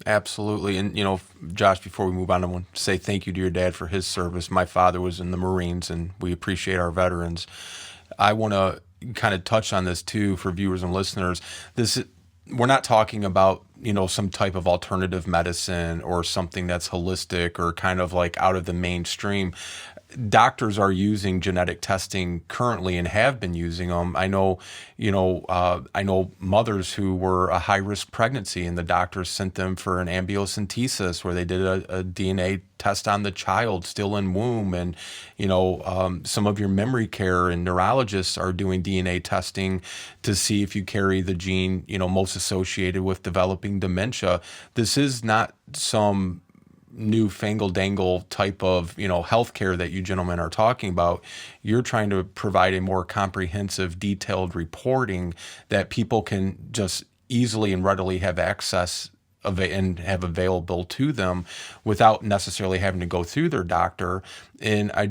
Absolutely. And, Josh, before we move on, I want to say thank you to your dad for his service. My father was in the Marines, and we appreciate our veterans. I want to kind of touch on this too for viewers and listeners. This We're not talking about, some type of alternative medicine or something that's holistic or kind of like out of the mainstream. Doctors are using genetic testing currently and have been using them. I know mothers who were a high risk pregnancy, and the doctors sent them for an amniocentesis where they did a DNA test on the child still in womb. And some of your memory care and neurologists are doing DNA testing to see if you carry the gene most associated with developing dementia. This is not some new fangle type of healthcare that you gentlemen are talking about. You're trying to provide a more comprehensive, detailed reporting that people can just easily and readily have access of it and have available to them without necessarily having to go through their doctor. And I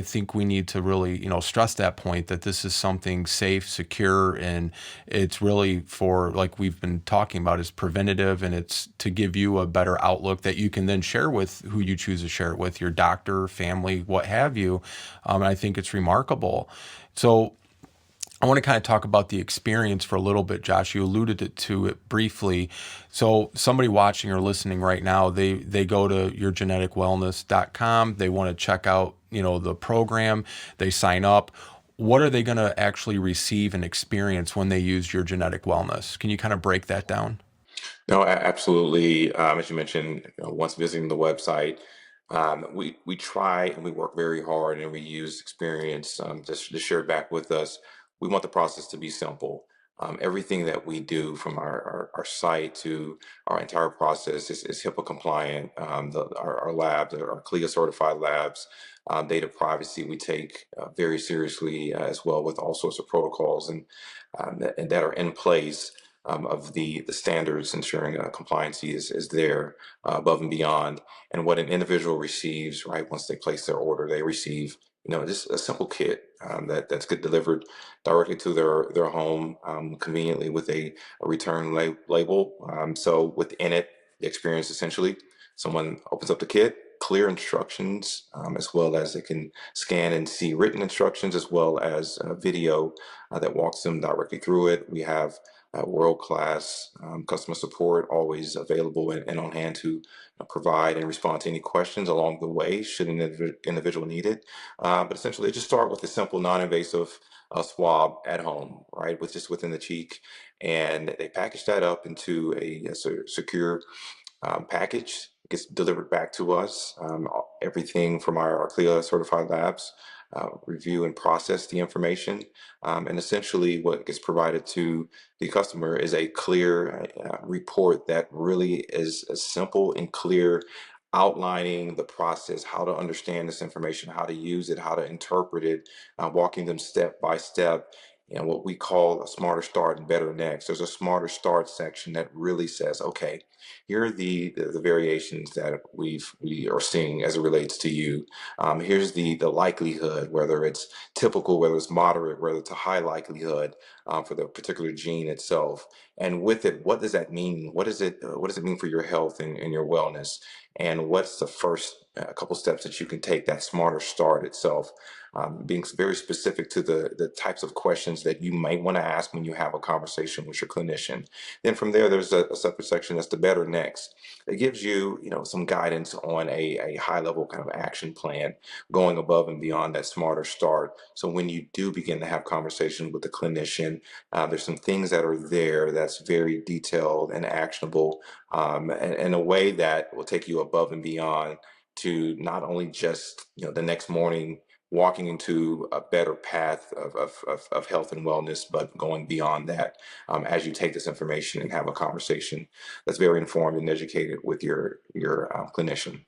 think we need to really stress that point, that this is something safe, secure, and it's really for, like we've been talking about, is preventative, and it's to give you a better outlook that you can then share with who you choose to share it with, your doctor, family, what have you. And I think it's remarkable. So I want to kind of talk about the experience for a little bit, Josh. You alluded to it briefly. So somebody watching or listening right now, they go to yourgeneticwellness.com. They want to check out, the program. They sign up. What are they going to actually receive and experience when they use Your Genetic Wellness? Can you kind of break that down? No, absolutely. As you mentioned, once visiting the website, we try and we work very hard and we use experience to share back with us. We want the process to be simple. Everything that we do from our site to our entire process is HIPAA compliant. Our labs, our CLIA certified labs, data privacy we take very seriously as well, with all sorts of protocols and that are in place, of the standards, ensuring compliancy is there above and beyond. And what an individual receives, right, once they place their order, they receive, just a simple kit that's get delivered directly to their home, conveniently with a return label. So within it, the experience essentially, someone opens up the kit, clear instructions, as well as they can scan and see written instructions, as well as a video that walks them directly through it. We have world-class customer support always available and on hand to provide and respond to any questions along the way should an individual need it. But essentially, they just start with a simple, non-invasive swab at home, right, with just within the cheek, and they package that up into a secure package. Gets delivered back to us. Everything from our CLIA certified labs review and process the information. And essentially, what gets provided to the customer is a clear report that really is simple and clear, outlining the process, how to understand this information, how to use it, how to interpret it, walking them step by step. And what we call a smarter start and better next. There's a smarter start section that really says, okay, here are the variations that we are seeing as it relates to you. Here's the likelihood, whether it's typical, whether it's moderate, whether it's a high likelihood for the particular gene itself. And with it, what does that mean? What does it mean for your health and your wellness? And what's the first couple steps that you can take, that smarter start itself? Being very specific to the types of questions that you might want to ask when you have a conversation with your clinician. Then from there, there's a separate section that's the better next. It gives you, some guidance on a high level kind of action plan, going above and beyond that smarter start. So when you do begin to have conversations with the clinician, there's some things that are there that's very detailed and actionable, in a way that will take you above and beyond to not only just, the next morning walking into a better path of health and wellness, but going beyond that, as you take this information and have a conversation that's very informed and educated with your clinician.